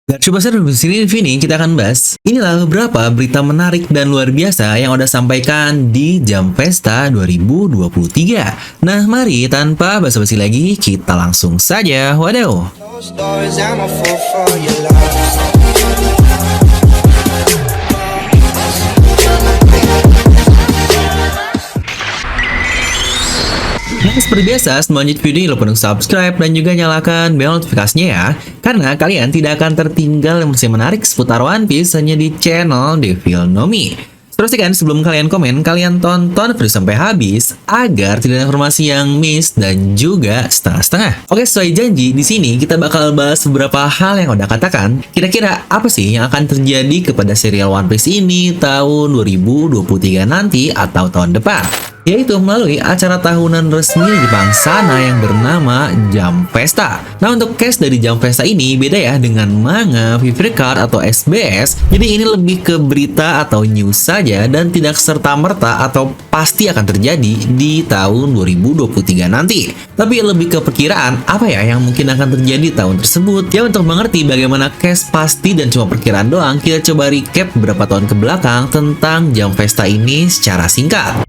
Coba seru di sini Vini kita akan bahas. Inilah beberapa berita menarik dan luar biasa yang udah sampaikan di Jam Pesta 2023. Nah, mari tanpa basa-basi lagi kita langsung saja. Waduh. Nah, seperti biasa, sebelum lanjut video ini lupa untuk subscribe dan juga nyalakan bel notifikasinya ya. Karena kalian tidak akan tertinggal informasi menarik seputar One Piece hanya di channel Devil Nomi. Pastikan sebelum kalian komen, kalian tonton video sampai habis agar tidak ada informasi yang miss dan juga setengah-setengah. Oke, sesuai janji, di sini kita bakal bahas beberapa hal yang udah katakan. Kira-kira apa sih yang akan terjadi kepada serial One Piece ini tahun 2023 nanti atau tahun depan? Yaitu melalui acara tahunan resmi Jepang sana yang bernama Jam Pesta. Nah, untuk case dari Jam Pesta ini beda ya dengan manga, Vivid Card, atau SBS. Jadi ini lebih ke berita atau news saja dan tidak serta-merta atau pasti akan terjadi di tahun 2023 nanti. Tapi lebih ke perkiraan apa ya yang mungkin akan terjadi tahun tersebut. Ya, untuk mengerti bagaimana case pasti dan cuma perkiraan doang, kita coba recap beberapa tahun ke belakang tentang Jam Pesta ini secara singkat.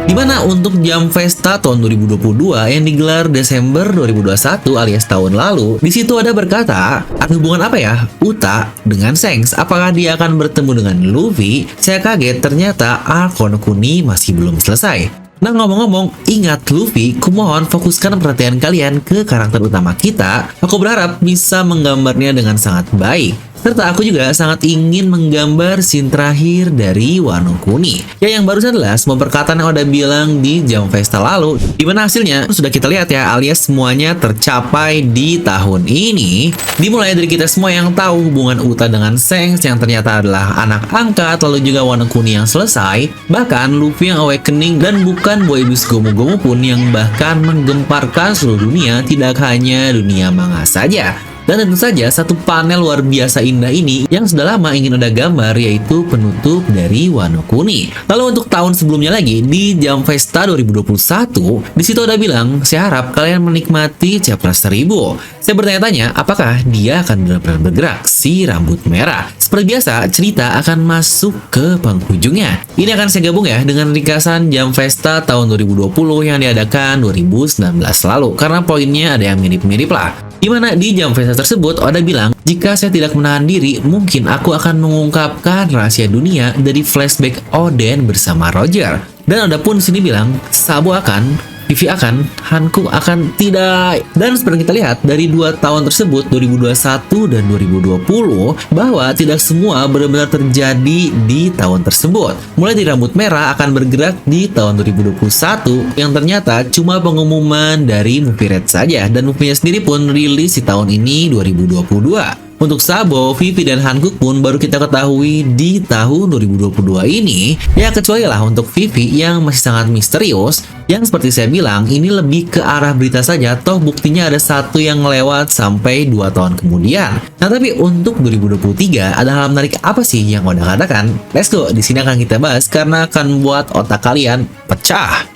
Dimana untuk Jam Pesta tahun 2022 yang digelar Desember 2021 alias tahun lalu, di situ ada berkata, ada hubungan apa ya Uta dengan Shanks? Apakah dia akan bertemu dengan Luffy? Saya kaget ternyata arc Wano Kuni masih belum selesai. Nah, ngomong-ngomong, ingat Luffy, kumohon fokuskan perhatian kalian ke karakter utama kita. Aku berharap bisa menggambarnya dengan sangat baik. Serta aku juga sangat ingin menggambar scene terakhir dari Wano Kuni. Ya, yang barusan adalah semua perkataan yang udah bilang di Jam Pesta lalu. Dimana hasilnya sudah kita lihat ya, alias semuanya tercapai di tahun ini. Dimulai dari kita semua yang tahu hubungan Uta dengan Shanks yang ternyata adalah anak angkat, lalu juga Wano Kuni yang selesai. Bahkan Luffy yang awakening dan bukan Boybus Gomu-Gomu pun yang bahkan menggemparkan seluruh dunia, tidak hanya dunia manga saja. Dan tentu saja satu panel luar biasa indah ini yang sudah lama ingin ada gambar, yaitu penutup dari Wano Kuni. Lalu untuk tahun sebelumnya lagi di Jam Pesta 2021, di situ ada bilang, saya harap kalian menikmati chapter 1000. Saya bertanya-tanya, apakah dia akan benar-benar bergerak si rambut merah? Seperti biasa, cerita akan masuk ke penghujungnya. Ini akan saya gabung ya dengan ringkasan Jam Pesta tahun 2020 yang diadakan 2019 lalu, karena poinnya ada yang mirip-mirip lah. Dimana di Jam Pesta tersebut Oda bilang, jika saya tidak menahan diri, mungkin aku akan mengungkapkan rahasia dunia dari flashback Oden bersama Roger. Dan Oda pun sini bilang, Sabo akan, Vivi akan, Hancock akan tidak. Dan seperti kita lihat dari 2 tahun tersebut, 2021 dan 2020, bahwa tidak semua benar-benar terjadi di tahun tersebut. Mulai dari rambut merah akan bergerak di tahun 2021 yang ternyata cuma pengumuman dari Movie Red saja, dan movie-nya sendiri pun rilis di tahun ini 2022. Untuk Sabo, Vivi, dan Hancock pun baru kita ketahui di tahun 2022 ini. Ya, kecuali lah untuk Vivi yang masih sangat misterius. Yang seperti saya bilang, ini lebih ke arah berita saja. Toh buktinya ada satu yang lewat sampai 2 tahun kemudian. Nah, tapi untuk 2023 ada hal menarik apa sih yang udah katakan? Let's go, di sini akan kita bahas karena akan buat otak kalian pecah.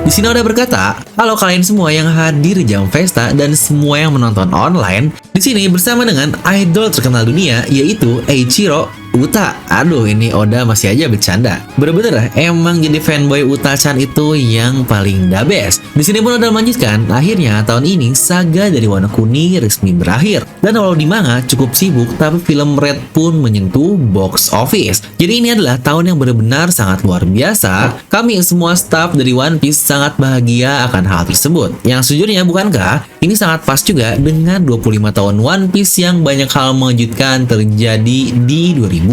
Di sini udah berkata, halo kalian semua yang hadir di Jam Pesta dan semua yang menonton online. Di sini bersama dengan idol terkenal dunia yaitu Eiichiro Uta. Aduh, ini Oda masih aja bercanda. Bener-bener emang jadi fanboy Uta-chan itu yang paling the best. Di sini pun Oda melanjutkan, akhirnya tahun ini saga dari Wano Kuni resmi berakhir. Dan walau di manga cukup sibuk, tapi film Red pun menyentuh box office. Jadi ini adalah tahun yang benar-benar sangat luar biasa. Kami semua staff dari One Piece sangat bahagia akan hal tersebut. Yang sejujurnya bukankah ini sangat pas juga dengan 25 tahun One Piece yang banyak hal mengejutkan terjadi di 2022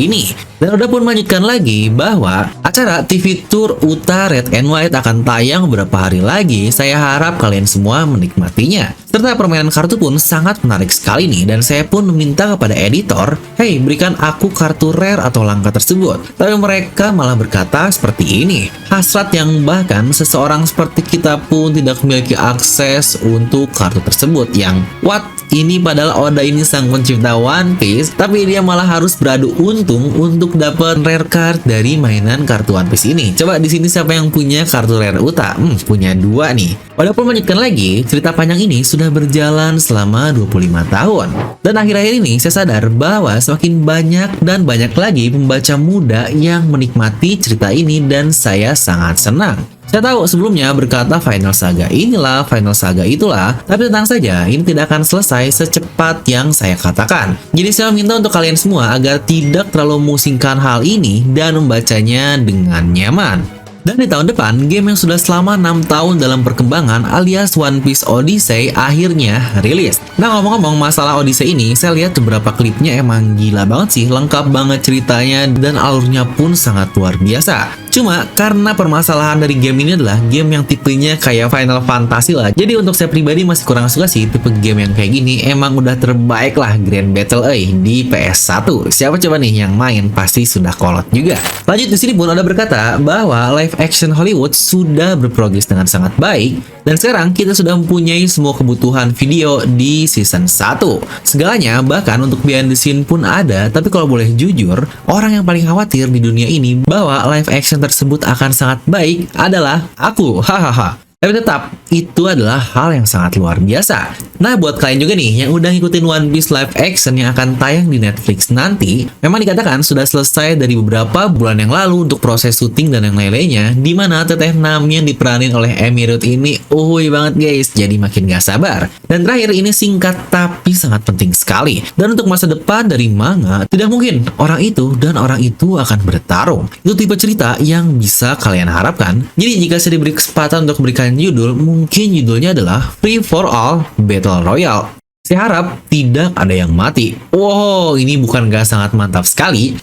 ini. Dan Oda pun melanjutkan lagi bahwa acara TV Tour Uta Red and White akan tayang beberapa hari lagi. Saya harap kalian semua menikmatinya. Serta permainan kartu pun sangat menarik sekali nih, dan saya pun meminta kepada editor, hey, berikan aku kartu rare atau langka tersebut. Tapi mereka malah berkata seperti ini, hasrat yang bahkan seseorang seperti kita pun tidak memiliki akses untuk kartu tersebut. Yang what? ini padahal Oda ini sang pencipta One Piece, tapi dia malah harus beradu untung untuk dapat rare card dari mainan kartu One Piece ini. Coba di sini siapa yang punya kartu rare Uta? Punya 2 nih. Walaupun melanjutkan lagi, cerita panjang ini sudah berjalan selama 25 tahun. Dan akhir-akhir ini saya sadar bahwa semakin banyak dan banyak lagi pembaca muda yang menikmati cerita ini dan saya sangat senang. Saya tahu sebelumnya berkata Final Saga inilah, Final Saga itulah, tapi tenang saja, ini tidak akan selesai secepat yang saya katakan. Jadi saya minta untuk kalian semua agar tidak terlalu memusingkan hal ini dan membacanya dengan nyaman. Dan di tahun depan, game yang sudah selama 6 tahun dalam perkembangan alias One Piece Odyssey akhirnya rilis. Nah, ngomong-ngomong masalah Odyssey ini, saya lihat beberapa klipnya emang gila banget sih, lengkap banget ceritanya dan alurnya pun sangat luar biasa. Cuma karena permasalahan dari game ini adalah game yang tipenya kayak Final Fantasy lah. Jadi untuk saya pribadi masih kurang suka sih tipe game yang kayak gini. Emang udah terbaik lah Grand Battle di PS1. Siapa coba nih yang main pasti sudah kolot juga. Lanjut di sini pun ada berkata bahwa live action Hollywood sudah berprogres dengan sangat baik dan sekarang kita sudah mempunyai semua kebutuhan video di season 1. Segalanya bahkan untuk behind the scene pun ada, tapi kalau boleh jujur, orang yang paling khawatir di dunia ini bahwa live action tersebut akan sangat baik adalah aku. Hahaha. Tapi tetap, itu adalah hal yang sangat luar biasa. Nah, buat kalian juga nih yang udah ngikutin One Piece live action yang akan tayang di Netflix nanti, memang dikatakan sudah selesai dari beberapa bulan yang lalu untuk proses syuting dan yang lain-lainnya, di mana Teteh Nami yang diperanin oleh Emirut ini uhuy banget guys, jadi makin gak sabar. Dan terakhir ini singkat tapi sangat penting sekali. Dan untuk masa depan dari manga, tidak mungkin orang itu dan orang itu akan bertarung. Itu tipe cerita yang bisa kalian harapkan. Jadi jika saya diberi kesempatan untuk memberikan judul, mungkin judulnya adalah Free for All Battle Royale. Saya harap tidak ada yang mati. Wow, ini bukan gak sangat mantap sekali?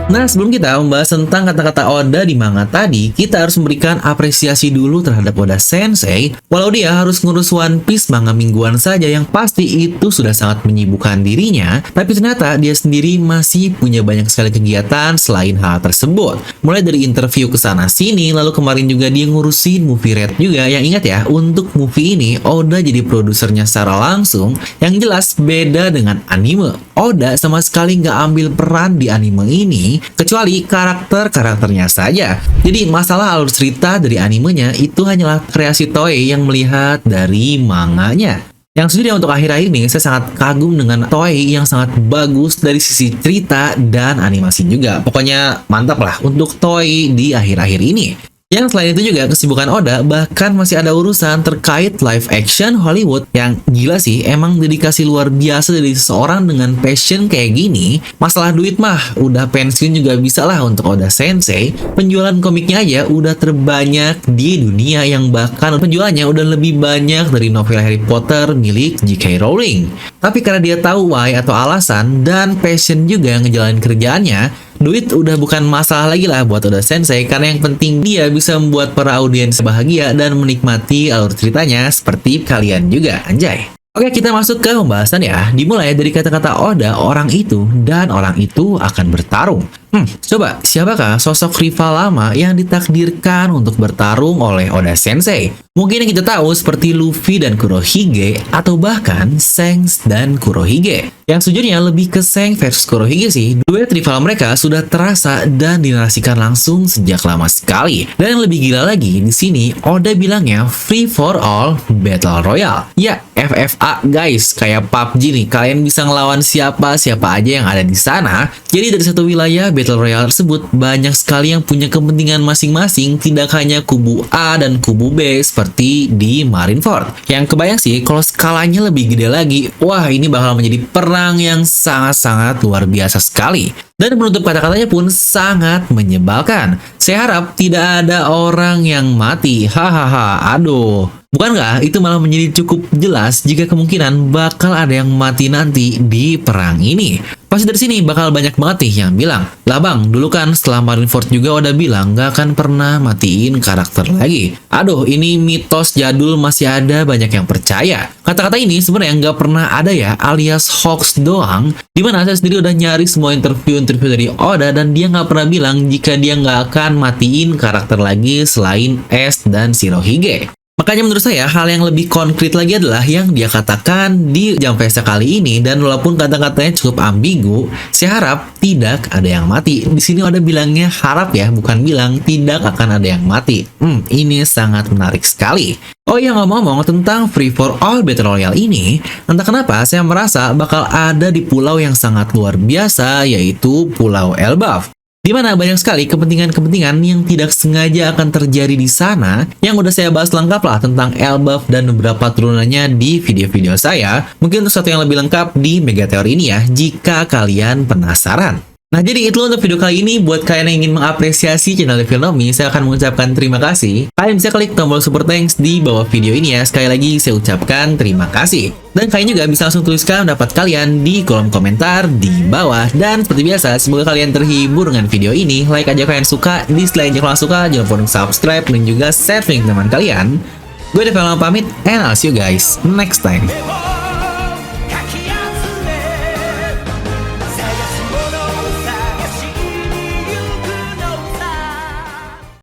Nah, sebelum kita membahas tentang kata-kata Oda di manga tadi, kita harus memberikan apresiasi dulu terhadap Oda Sensei. Walau dia harus ngurus One Piece manga mingguan saja yang pasti itu sudah sangat menyibukkan dirinya, tapi ternyata dia sendiri masih punya banyak sekali kegiatan selain hal tersebut. Mulai dari interview ke sana sini, lalu kemarin juga dia ngurusin movie Red juga. Yang ingat ya, untuk movie ini Oda jadi produsernya secara langsung, yang jelas beda dengan anime. Oda sama sekali nggak ambil peran di anime ini, kecuali karakter-karakternya saja. Jadi masalah alur cerita dari animenya itu hanyalah kreasi Toei yang melihat dari manganya. Yang sejujurnya untuk akhir-akhir ini saya sangat kagum dengan Toei yang sangat bagus dari sisi cerita dan animasi juga. Pokoknya mantap lah untuk Toei di akhir-akhir ini. Yang selain itu juga kesibukan Oda bahkan masih ada urusan terkait live action Hollywood yang gila sih, emang dedikasi luar biasa dari seseorang dengan passion kayak gini. Masalah duit mah udah pensiun juga bisa lah untuk Oda Sensei. Penjualan komiknya aja udah terbanyak di dunia yang bahkan penjualannya udah lebih banyak dari novel Harry Potter milik J.K. Rowling. Tapi karena dia tahu why atau alasan dan passion juga ngejalanin kerjaannya, duit udah bukan masalah lagi lah buat Oda Sensei, karena yang penting dia bisa membuat para audiens bahagia dan menikmati alur ceritanya seperti kalian juga, anjay. Oke, kita masuk ke pembahasan ya. Dimulai dari kata-kata Oda, orang itu dan orang itu akan bertarung. Coba, siapakah sosok rival lama yang ditakdirkan untuk bertarung oleh Oda Sensei? Mungkin yang kita tahu seperti Luffy dan Kurohige, atau bahkan Shanks dan Kurohige. Yang sejujurnya lebih ke Shanks versus Kurohige sih. Duet rival mereka sudah terasa dan dinarasikan langsung sejak lama sekali. Dan yang lebih gila lagi, di sini Oda bilangnya Free for All Battle Royale. Ya, FFA guys, kayak PUBG nih. Kalian bisa ngelawan siapa aja yang ada di sana. Jadi dari satu wilayah Battle Royale tersebut banyak sekali yang punya kepentingan masing-masing, tidak hanya kubu A dan kubu B seperti di Marineford. Yang kebayang sih kalau skalanya lebih gede lagi, wah ini bakal menjadi perang yang sangat-sangat luar biasa sekali. Dan menutup kata-katanya pun sangat menyebalkan. Saya harap tidak ada orang yang mati. Hahaha, aduh. Bukankah itu malah menjadi cukup jelas jika kemungkinan bakal ada yang mati nanti di perang ini? Pasti dari sini bakal banyak banget nih yang bilang, lah bang, dulu kan setelah Marineford juga udah bilang gak akan pernah matiin karakter lagi. Aduh, ini mitos jadul masih ada banyak yang percaya. Kata-kata ini sebenarnya nggak pernah ada ya, alias hoax doang. Dimana saya sendiri udah nyari semua interview dari Oda dan dia nggak pernah bilang jika dia nggak akan matiin karakter lagi selain Ace dan Shirohige. Makanya menurut saya hal yang lebih konkret lagi adalah yang dia katakan di Jam Pesta kali ini, dan walaupun kata-katanya cukup ambigu, saya harap tidak ada yang mati. Di sini ada bilangnya harap ya, bukan bilang tidak akan ada yang mati. Ini sangat menarik sekali. Oh iya, ngomong-ngomong tentang Free for All Battle Royale ini, entah kenapa saya merasa bakal ada di pulau yang sangat luar biasa, yaitu Pulau Elbaf. Di mana banyak sekali kepentingan-kepentingan yang tidak sengaja akan terjadi di sana, yang udah saya bahas lengkap lah tentang Elbaf dan beberapa turunannya di video-video saya. Mungkin untuk sesuatu yang lebih lengkap di Mega Teori ini ya, jika kalian penasaran. Nah, jadi itu untuk video kali ini. Buat kalian yang ingin mengapresiasi channel Filnomi, saya akan mengucapkan terima kasih. Kalian bisa klik tombol super thanks di bawah video ini ya. Sekali lagi saya ucapkan terima kasih. Dan kalian juga bisa langsung tuliskan pendapat kalian di kolom komentar di bawah. Dan seperti biasa, semoga kalian terhibur dengan video ini. Like aja kalian suka, dislike aja kalau suka, jangan lupa untuk subscribe dan juga share link teman kalian. Gue Filnomi pamit, and I'll see you guys next time.